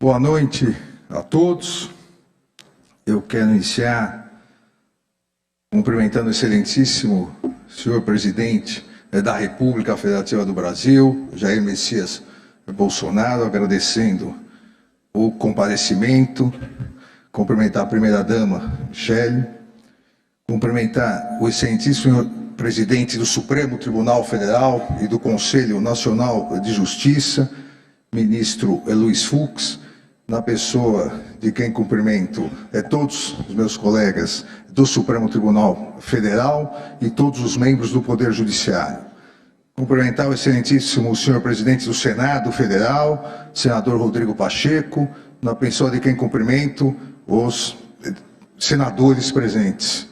Boa noite a todos. Eu quero iniciar cumprimentando o excelentíssimo senhor presidente da República Federativa do Brasil, Jair Messias Bolsonaro, agradecendo o comparecimento, cumprimentar a primeira-dama, Michele, cumprimentar o excelentíssimo senhor presidente do Supremo Tribunal Federal e do Conselho Nacional de Justiça, ministro Luiz Fux, na pessoa de quem cumprimento todos os meus colegas do Supremo Tribunal Federal e todos os membros do Poder Judiciário. Cumprimentar o excelentíssimo senhor presidente do Senado Federal, senador Rodrigo Pacheco, na pessoa de quem cumprimento os senadores presentes.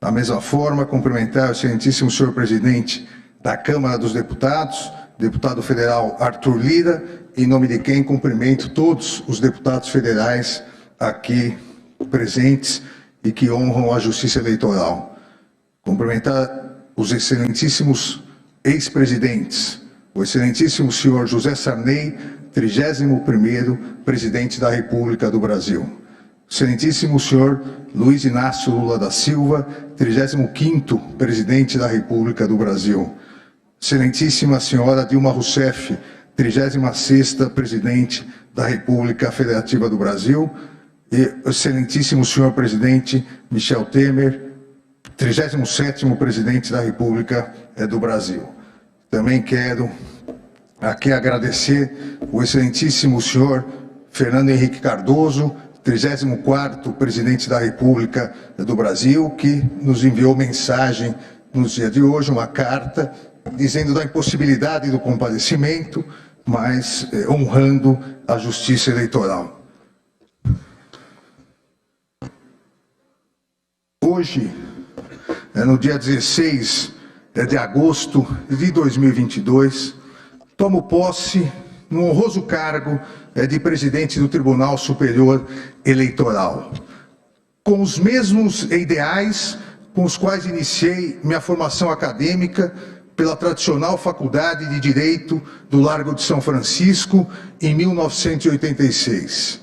Da mesma forma, cumprimentar o excelentíssimo senhor presidente da Câmara dos Deputados, deputado federal Arthur Lira, em nome de quem cumprimento todos os deputados federais aqui presentes e que honram a Justiça Eleitoral. Cumprimentar os excelentíssimos ex-presidentes, o excelentíssimo senhor José Sarney, 31º presidente da República do Brasil. Excelentíssimo senhor Luiz Inácio Lula da Silva, 35º presidente da República do Brasil. Excelentíssima senhora Dilma Rousseff, 36ª presidente da República Federativa do Brasil, e excelentíssimo senhor presidente Michel Temer, 37º presidente da República do Brasil. Também quero aqui agradecer o excelentíssimo senhor Fernando Henrique Cardoso, 34º presidente da República do Brasil, que nos enviou mensagem no dia de hoje, uma carta, dizendo da impossibilidade do comparecimento, mas honrando a Justiça Eleitoral. Hoje, no dia 16 de agosto de 2022, tomo posse no honroso cargo de presidente do Tribunal Superior Eleitoral, com os mesmos ideais com os quais iniciei minha formação acadêmica pela tradicional Faculdade de Direito do Largo de São Francisco, em 1986.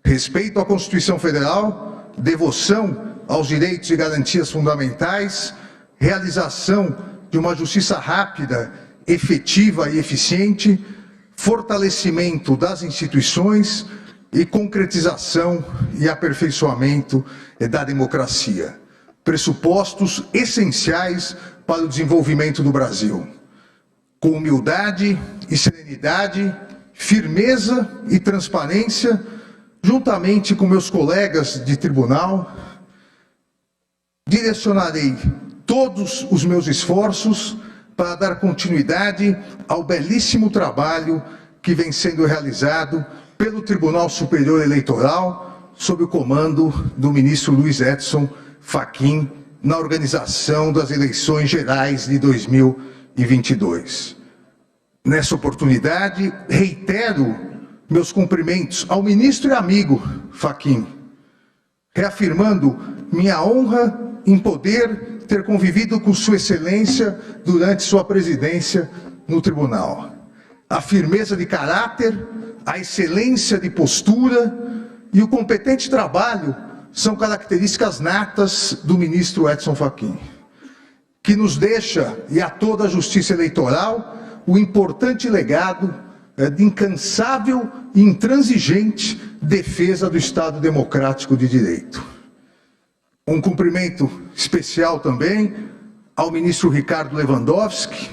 Respeito à Constituição Federal, devoção aos direitos e garantias fundamentais, realização de uma justiça rápida, efetiva e eficiente, fortalecimento das instituições e concretização e aperfeiçoamento da democracia. Pressupostos essenciais para o desenvolvimento do Brasil. Com humildade e serenidade, firmeza e transparência, juntamente com meus colegas de tribunal, direcionarei todos os meus esforços para dar continuidade ao belíssimo trabalho que vem sendo realizado pelo Tribunal Superior Eleitoral, sob o comando do ministro Luiz Edson Fachin, na organização das eleições gerais de 2022. Nessa oportunidade, reitero meus cumprimentos ao ministro e amigo Fachin, reafirmando minha honra em poder ter convivido com Sua Excelência durante sua presidência no Tribunal. A firmeza de caráter, a excelência de postura e o competente trabalho são características natas do ministro Edson Fachin, que nos deixa, e a toda a Justiça Eleitoral, o importante legado de incansável e intransigente defesa do Estado Democrático de Direito. Um cumprimento especial também ao ministro Ricardo Lewandowski,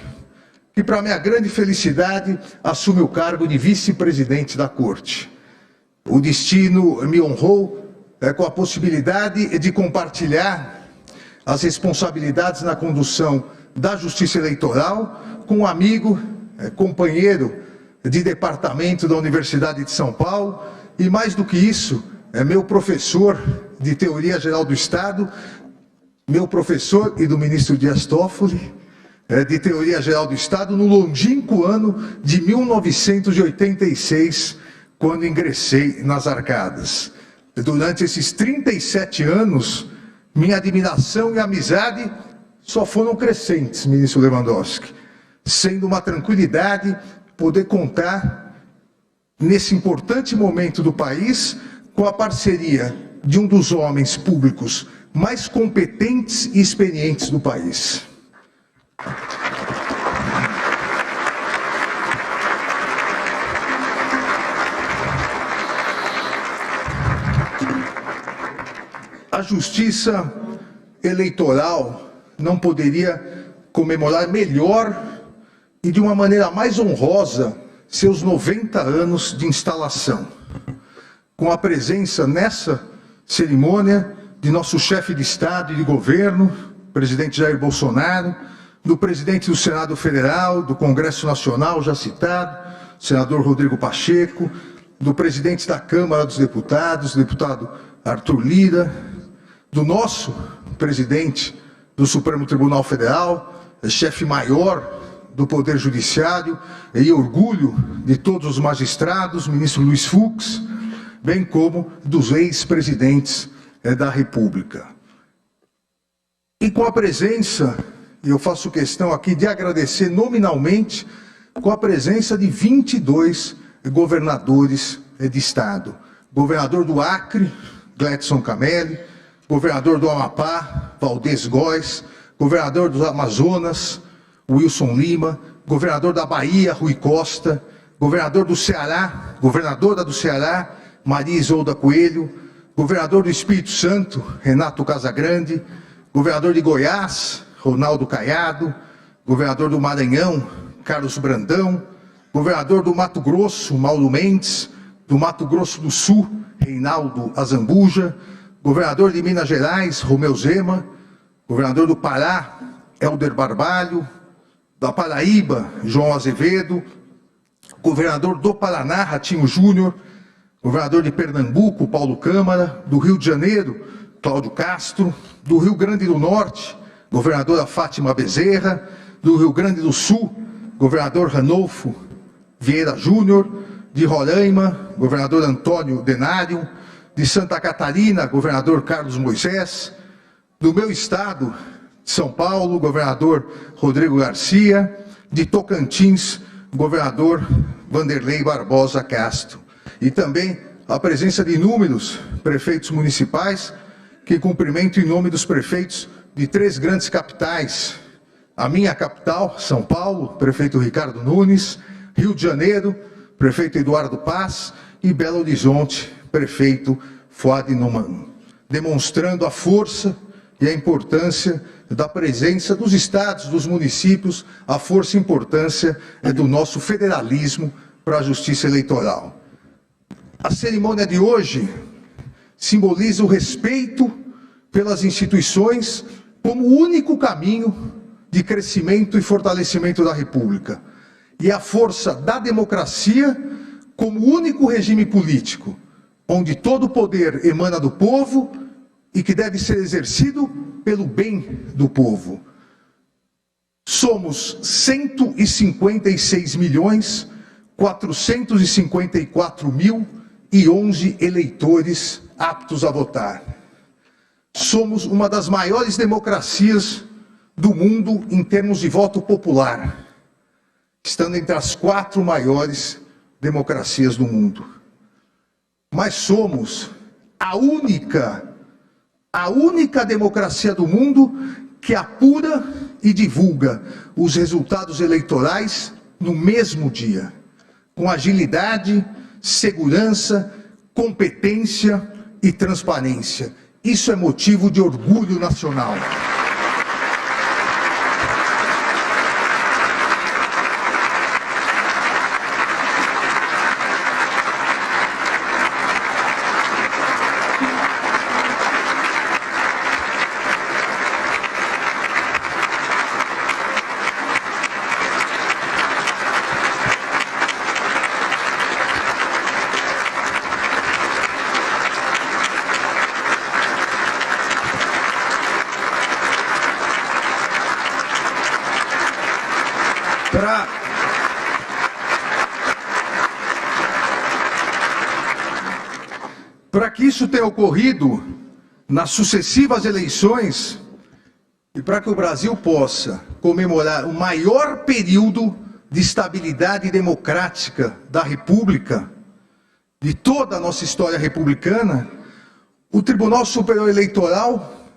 que, para minha grande felicidade, assume o cargo de vice-presidente da Corte. O destino me honrou com a possibilidade de compartilhar as responsabilidades na condução da Justiça Eleitoral com um amigo, companheiro de departamento da Universidade de São Paulo e, mais do que isso, meu professor de Teoria Geral do Estado, meu professor e do ministro Dias Toffoli, de Teoria Geral do Estado, no longínquo ano de 1986, quando ingressei nas arcadas. Durante esses 37 anos, minha admiração e amizade só foram crescentes, ministro Lewandowski, sendo uma tranquilidade poder contar nesse importante momento do país, com a parceria de um dos homens públicos mais competentes e experientes do país. A Justiça Eleitoral não poderia comemorar melhor e de uma maneira mais honrosa seus 90 anos de instalação, com a presença nessa cerimônia de nosso chefe de Estado e de governo, presidente Jair Bolsonaro, do presidente do Senado Federal, do Congresso Nacional, já citado, senador Rodrigo Pacheco, do presidente da Câmara dos Deputados, deputado Arthur Lira, do nosso presidente do Supremo Tribunal Federal, chefe maior do Poder Judiciário, e orgulho de todos os magistrados, ministro Luiz Fux, bem como dos ex-presidentes da República. E com a presença, e eu faço questão aqui de agradecer nominalmente, com a presença de 22 governadores de Estado. Governador do Acre, Gledson Camelli, governador do Amapá, Valdez Góes, governador do Amazonas, Wilson Lima, governador da Bahia, Rui Costa, governador do Ceará, governadora do Ceará, Maria Isolda Coelho, governador do Espírito Santo, Renato Casagrande, governador de Goiás, Ronaldo Caiado, governador do Maranhão, Carlos Brandão, governador do Mato Grosso, Mauro Mendes, do Mato Grosso do Sul, Reinaldo Azambuja, governador de Minas Gerais, Romeu Zema, governador do Pará, Helder Barbalho, da Paraíba, João Azevedo, governador do Paraná, Ratinho Júnior, governador de Pernambuco, Paulo Câmara, do Rio de Janeiro, Cláudio Castro, do Rio Grande do Norte, governadora Fátima Bezerra, do Rio Grande do Sul, governador Ranolfo Vieira Júnior, de Roraima, governador Antônio Denário, de Santa Catarina, governador Carlos Moisés, do meu estado, São Paulo, governador Rodrigo Garcia, de Tocantins, governador Vanderlei Barbosa Castro. E também a presença de inúmeros prefeitos municipais, que cumprimento em nome dos prefeitos de 3 grandes capitais. A minha capital, São Paulo, prefeito Ricardo Nunes, Rio de Janeiro, prefeito Eduardo Paz, e Belo Horizonte, prefeito Fuad Numan, demonstrando a força e a importância da presença dos estados, dos municípios, a força e importância do nosso federalismo para a justiça eleitoral. A cerimônia de hoje simboliza o respeito pelas instituições como o único caminho de crescimento e fortalecimento da República, e a força da democracia como o único regime político onde todo o poder emana do povo e que deve ser exercido pelo bem do povo. Somos 156.454.011 eleitores aptos a votar. Somos uma das maiores democracias do mundo em termos de voto popular, estando entre as 4 maiores democracias do mundo. Mas somos a única democracia do mundo que apura e divulga os resultados eleitorais no mesmo dia, com agilidade, segurança, competência e transparência. Isso é motivo de orgulho nacional. Para que isso tenha ocorrido nas sucessivas eleições e para que o Brasil possa comemorar o maior período de estabilidade democrática da República, de toda a nossa história republicana, o Tribunal Superior Eleitoral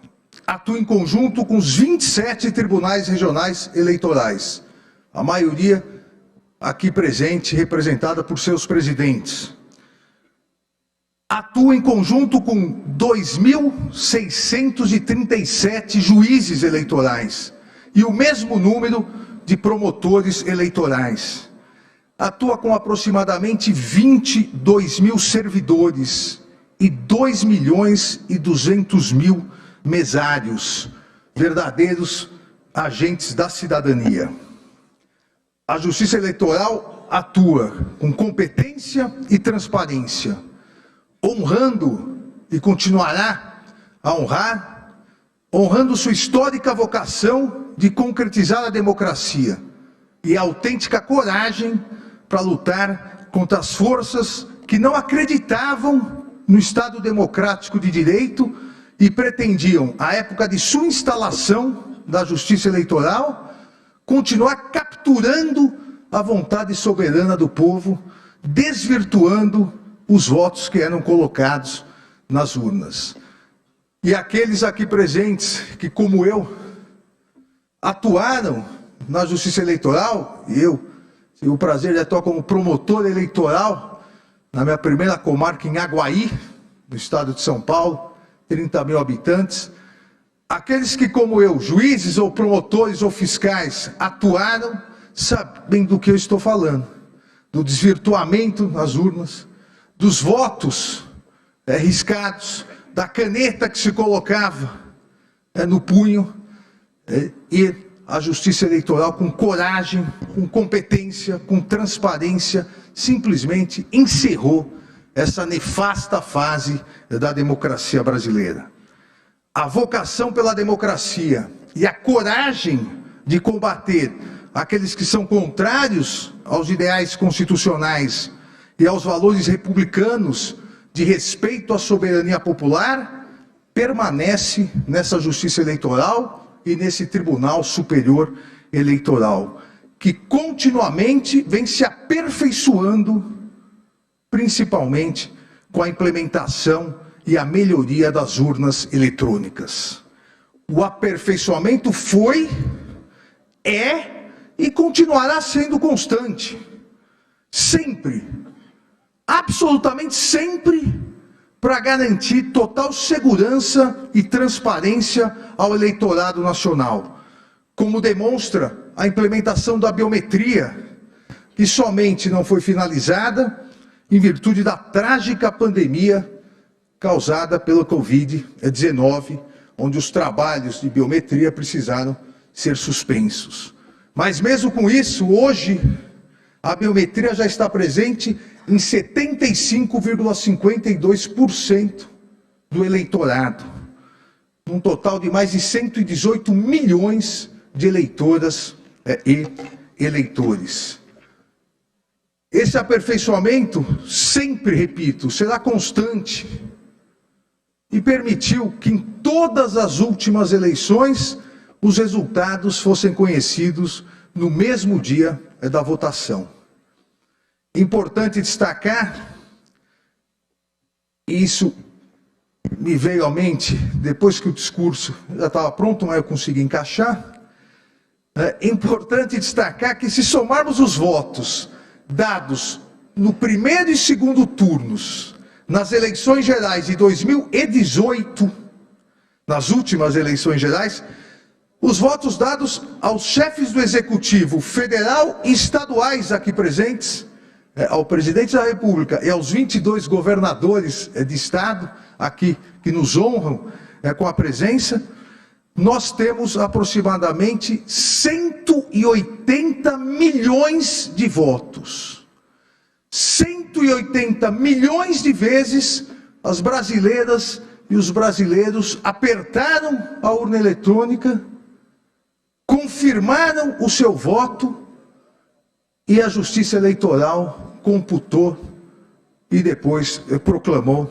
atua em conjunto com os 27 tribunais regionais eleitorais, a maioria aqui presente, representada por seus presidentes. Atua em conjunto com 2.637 juízes eleitorais e o mesmo número de promotores eleitorais. Atua com aproximadamente 22 mil servidores e 2.200.000 mesários, verdadeiros agentes da cidadania. A Justiça Eleitoral atua com competência e transparência, honrando e continuará a honrando sua histórica vocação de concretizar a democracia e a autêntica coragem para lutar contra as forças que não acreditavam no Estado democrático de direito e pretendiam, à época de sua instalação da Justiça Eleitoral, continuar capturando a vontade soberana do povo, desvirtuando os votos que eram colocados nas urnas. E aqueles aqui presentes que, como eu, atuaram na Justiça Eleitoral, e eu tive o prazer de atuar como promotor eleitoral na minha primeira comarca em Aguaí, no estado de São Paulo, 30 mil habitantes. Aqueles que, como eu, juízes ou promotores ou fiscais, atuaram, sabem do que eu estou falando, do desvirtuamento nas urnas, dos votos riscados, da caneta que se colocava no punho, e a Justiça Eleitoral, com coragem, com competência, com transparência, simplesmente encerrou essa nefasta fase da democracia brasileira. A vocação pela democracia e a coragem de combater aqueles que são contrários aos ideais constitucionais e aos valores republicanos de respeito à soberania popular, permanece nessa Justiça Eleitoral e nesse Tribunal Superior Eleitoral, que continuamente vem se aperfeiçoando, principalmente com a implementação e a melhoria das urnas eletrônicas. O aperfeiçoamento foi, é e continuará sendo constante. Sempre, absolutamente sempre, para garantir total segurança e transparência ao eleitorado nacional, como demonstra a implementação da biometria, que somente não foi finalizada em virtude da trágica pandemia causada pela Covid-19, onde os trabalhos de biometria precisaram ser suspensos. Mas mesmo com isso, hoje, a biometria já está presente em 75,52% do eleitorado, num total de mais de 118 milhões de eleitoras e eleitores. Esse aperfeiçoamento, sempre repito, será constante e permitiu que em todas as últimas eleições os resultados fossem conhecidos no mesmo dia da votação. Importante destacar, e isso me veio à mente depois que o discurso já estava pronto, mas eu consegui encaixar. É importante destacar que, se somarmos os votos dados no primeiro e segundo turnos nas eleições gerais de 2018, nas últimas eleições gerais, os votos dados aos chefes do Executivo federal e estaduais aqui presentes, ao presidente da República e aos 22 governadores de estado aqui que nos honram com a presença, nós temos aproximadamente 180 milhões de votos. 180 milhões de vezes as brasileiras e os brasileiros apertaram a urna eletrônica, confirmaram o seu voto e a Justiça Eleitoral computou e depois proclamou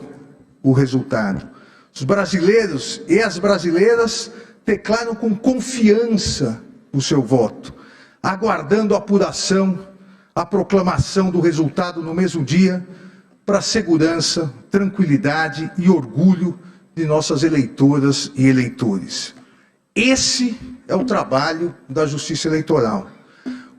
o resultado. Os brasileiros e as brasileiras declaram com confiança o seu voto, aguardando a apuração, a proclamação do resultado no mesmo dia, para a segurança, tranquilidade e orgulho de nossas eleitoras e eleitores. Esse é o trabalho da Justiça Eleitoral.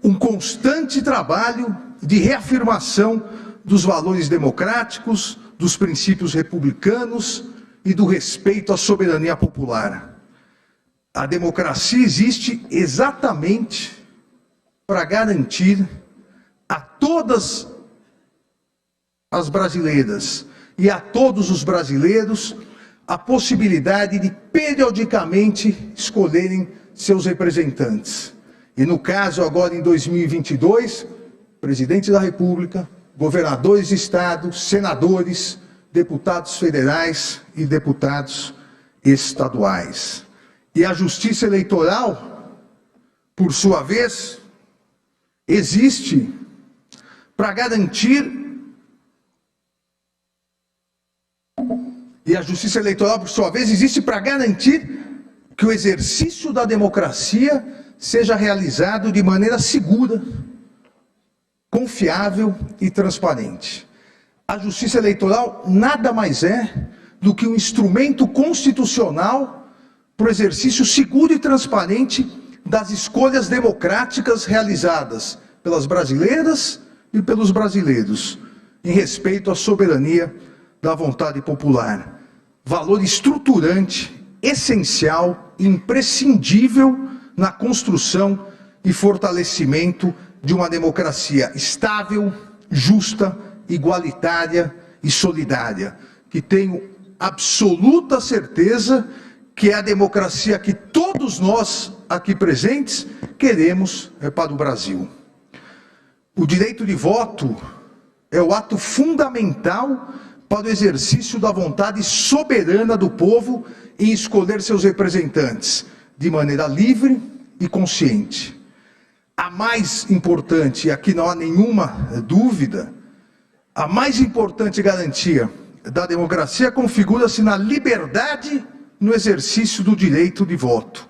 Um constante trabalho de reafirmação dos valores democráticos, dos princípios republicanos e do respeito à soberania popular. A democracia existe exatamente para garantir a todas as brasileiras e a todos os brasileiros a possibilidade de periodicamente escolherem seus representantes. E no caso agora em 2022, presidente da República, governadores de estado, senadores, deputados federais e deputados estaduais. E a Justiça Eleitoral, por sua vez, existe para garantir. E a Justiça Eleitoral, por sua vez, existe para garantir que o exercício da democracia seja realizado de maneira segura, confiável e transparente. A Justiça Eleitoral nada mais é do que um instrumento constitucional para o exercício seguro e transparente das escolhas democráticas realizadas pelas brasileiras e pelos brasileiros, em respeito à soberania da vontade popular. Valor estruturante, essencial e imprescindível na construção e fortalecimento de uma democracia estável, justa, igualitária e solidária, que tenho absoluta certeza que é a democracia que todos nós aqui presentes queremos para o Brasil. O direito de voto é o ato fundamental para o exercício da vontade soberana do povo em escolher seus representantes de maneira livre e consciente. A mais importante, e aqui não há nenhuma dúvida, a mais importante garantia da democracia configura-se na liberdade no exercício do direito de voto.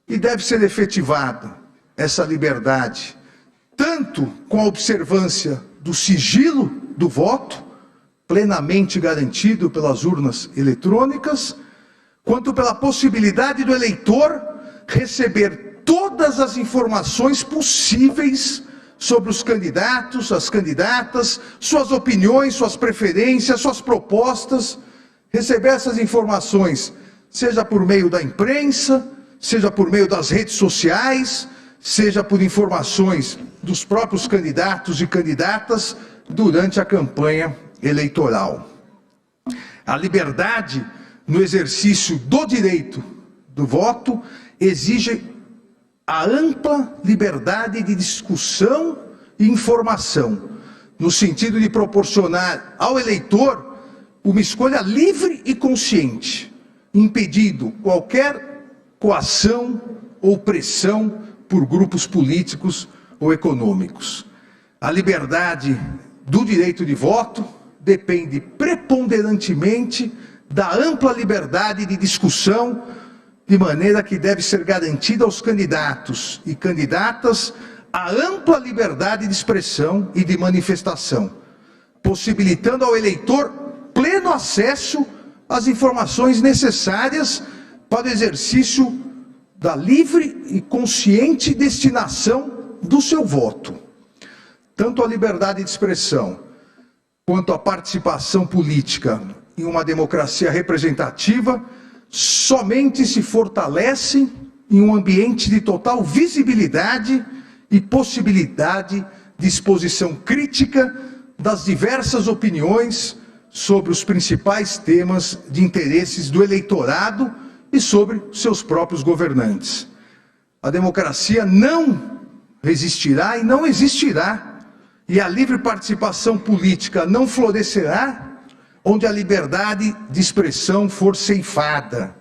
E deve ser efetivada essa liberdade, tanto com a observância do sigilo do voto, plenamente garantido pelas urnas eletrônicas, quanto pela possibilidade do eleitor receber todas as informações possíveis sobre os candidatos, as candidatas, suas opiniões, suas preferências, suas propostas, receber essas informações, seja por meio da imprensa, seja por meio das redes sociais, seja por informações dos próprios candidatos e candidatas durante a campanha eleitoral. A liberdade no exercício do direito do voto exige a ampla liberdade de discussão e informação, no sentido de proporcionar ao eleitor uma escolha livre e consciente, impedindo qualquer coação ou pressão por grupos políticos ou econômicos. A liberdade do direito de voto depende preponderantemente da ampla liberdade de discussão, de maneira que deve ser garantida aos candidatos e candidatas a ampla liberdade de expressão e de manifestação, possibilitando ao eleitor pleno acesso às informações necessárias para o exercício da livre e consciente destinação do seu voto. Tanto a liberdade de expressão quanto a participação política em uma democracia representativa somente se fortalecem em um ambiente de total visibilidade e possibilidade de exposição crítica das diversas opiniões sobre os principais temas de interesses do eleitorado e sobre seus próprios governantes. A democracia não resistirá e não existirá, e a livre participação política não florescerá onde a liberdade de expressão for ceifada,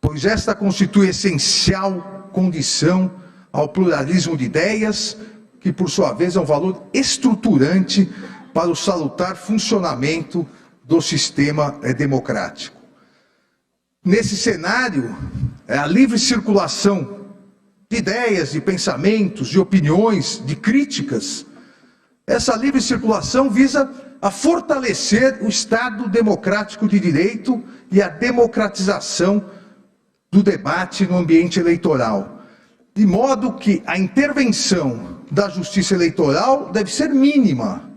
pois esta constitui essencial condição ao pluralismo de ideias, que por sua vez é um valor estruturante para o salutar funcionamento do sistema democrático. Nesse cenário, a livre circulação de ideias, de pensamentos, de opiniões, de críticas, essa livre circulação visa a fortalecer o Estado democrático de direito e a democratização do debate no ambiente eleitoral, de modo que a intervenção da Justiça Eleitoral deve ser mínima,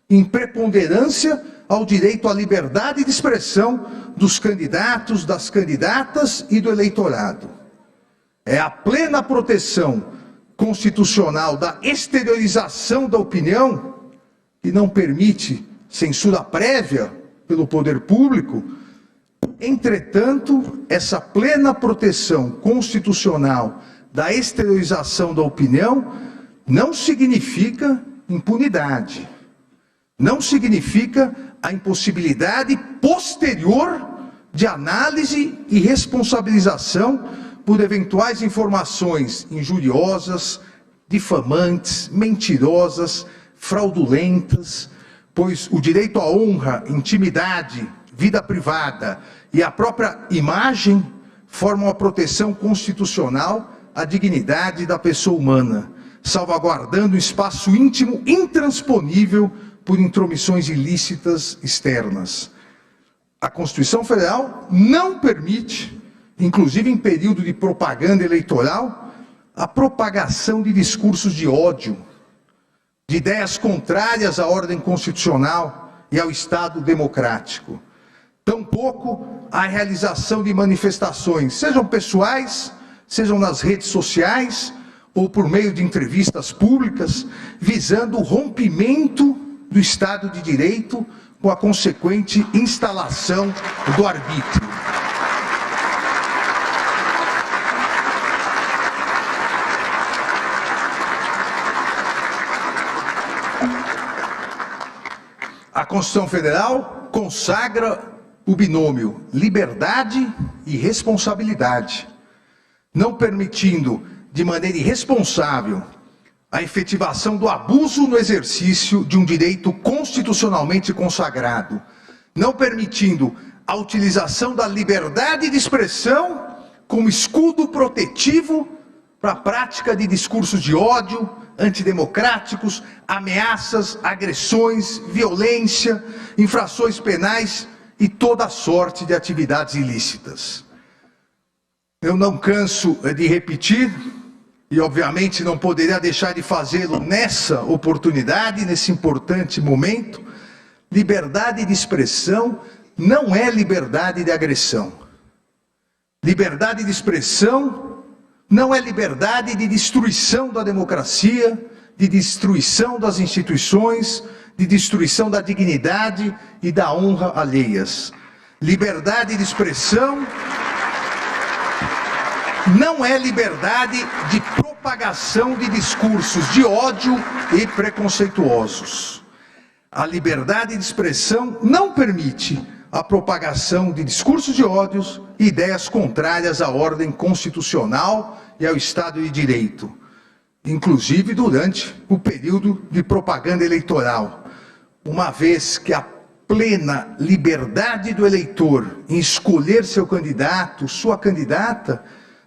em preponderância ao direito à liberdade de expressão dos candidatos, das candidatas e do eleitorado. É a plena proteção constitucional da exteriorização da opinião, que não permite censura prévia pelo poder público. Entretanto, essa plena proteção constitucional da exteriorização da opinião não significa impunidade, não significa a impossibilidade posterior de análise e responsabilização por eventuais informações injuriosas, difamantes, mentirosas, fraudulentas, pois o direito à honra, intimidade, vida privada e a própria imagem formam a proteção constitucional à dignidade da pessoa humana, salvaguardando o espaço íntimo intransponível por intromissões ilícitas externas. A Constituição Federal não permite, inclusive em período de propaganda eleitoral, a propagação de discursos de ódio, de ideias contrárias à ordem constitucional e ao Estado democrático. Tampouco a realização de manifestações, sejam pessoais, sejam nas redes sociais ou por meio de entrevistas públicas, visando o rompimento do Estado de Direito com a consequente instalação do arbítrio. A Constituição Federal consagra o binômio liberdade e responsabilidade, não permitindo de maneira irresponsável a efetivação do abuso no exercício de um direito constitucionalmente consagrado, não permitindo a utilização da liberdade de expressão como escudo protetivo para a prática de discursos de ódio, antidemocráticos, ameaças, agressões, violência, infrações penais e toda sorte de atividades ilícitas. Eu não canso de repetir, e obviamente não poderia deixar de fazê-lo nessa oportunidade, nesse importante momento: liberdade de expressão não é liberdade de agressão. Liberdade de expressão não é liberdade de destruição da democracia, de destruição das instituições, de destruição da dignidade e da honra alheias. Liberdade de expressão não é liberdade de propagação de discursos de ódio e preconceituosos. A liberdade de expressão não permite a propagação de discursos de ódios e ideias contrárias à ordem constitucional e ao Estado de Direito, inclusive durante o período de propaganda eleitoral, uma vez que a plena liberdade do eleitor em escolher seu candidato, sua candidata,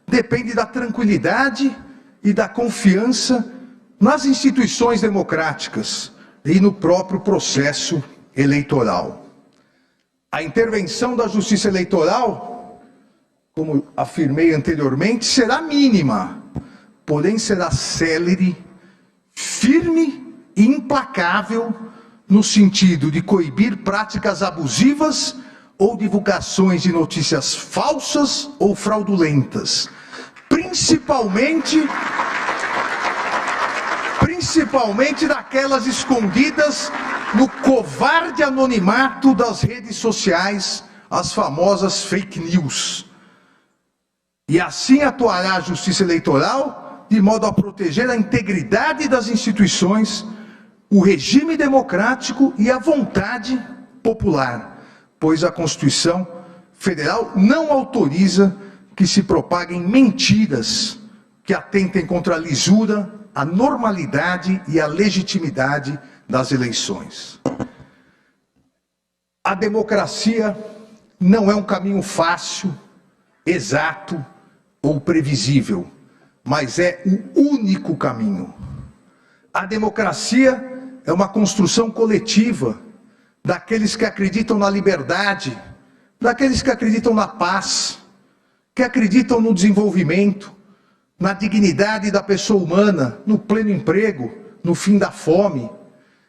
depende da tranquilidade e da confiança nas instituições democráticas e no próprio processo eleitoral. A intervenção da Justiça Eleitoral, como afirmei anteriormente, será mínima, porém será célere, firme e implacável no sentido de coibir práticas abusivas ou divulgações de notícias falsas ou fraudulentas, principalmente daquelas escondidas no covarde anonimato das redes sociais, as famosas fake news. E assim atuará a Justiça Eleitoral de modo a proteger a integridade das instituições, o regime democrático e a vontade popular, pois a Constituição Federal não autoriza que se propaguem mentiras que atentem contra a lisura, a normalidade e a legitimidade das eleições. A democracia não é um caminho fácil, exato ou previsível, mas é o único caminho. A democracia é uma construção coletiva, daqueles que acreditam na liberdade, daqueles que acreditam na paz, que acreditam no desenvolvimento, na dignidade da pessoa humana, no pleno emprego, no fim da fome,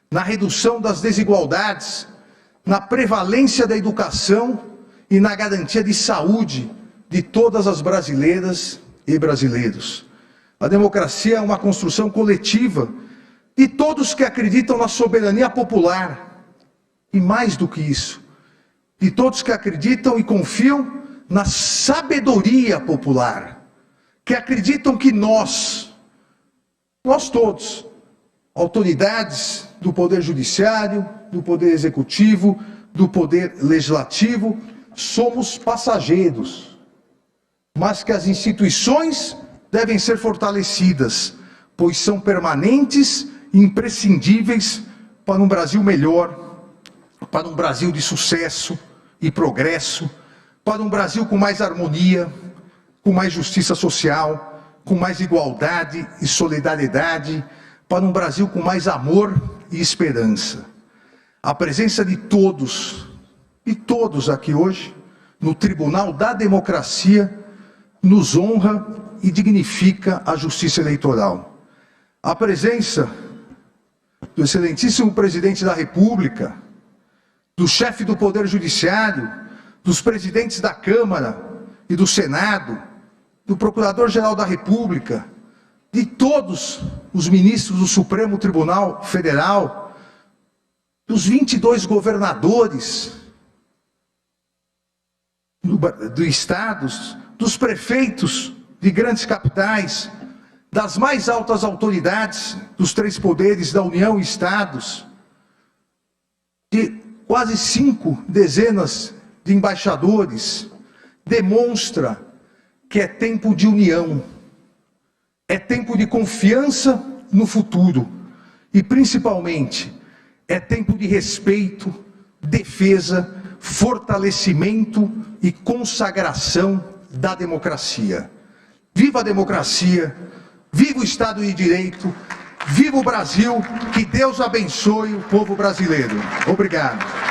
na redução das desigualdades, na prevalência da educação e na garantia de saúde de todas as brasileiras e brasileiros. A democracia é uma construção coletiva de todos que acreditam na soberania popular. E mais do que isso, de todos que acreditam e confiam na sabedoria popular, que acreditam que nós todos, autoridades do Poder Judiciário, do Poder Executivo, do Poder Legislativo, somos passageiros, mas que as instituições devem ser fortalecidas, pois são permanentes e imprescindíveis para um Brasil melhor, para um Brasil de sucesso e progresso, para um Brasil com mais harmonia, com mais justiça social, com mais igualdade e solidariedade, para um Brasil com mais amor e esperança. A presença de todos aqui hoje, no Tribunal da Democracia, nos honra e dignifica a justiça eleitoral. A presença do excelentíssimo presidente da República, do chefe do Poder Judiciário, dos presidentes da Câmara e do Senado, do Procurador-Geral da República, de todos os ministros do Supremo Tribunal Federal, dos 22 governadores dos estados, dos prefeitos de grandes capitais, das mais altas autoridades dos 3 poderes da União e estados, de quase 5 dezenas de embaixadores, demonstra que é tempo de união, é tempo de confiança no futuro e, principalmente, é tempo de respeito, defesa, fortalecimento e consagração da democracia. Viva a democracia, viva o Estado de Direito, viva o Brasil, que Deus abençoe o povo brasileiro. Obrigado.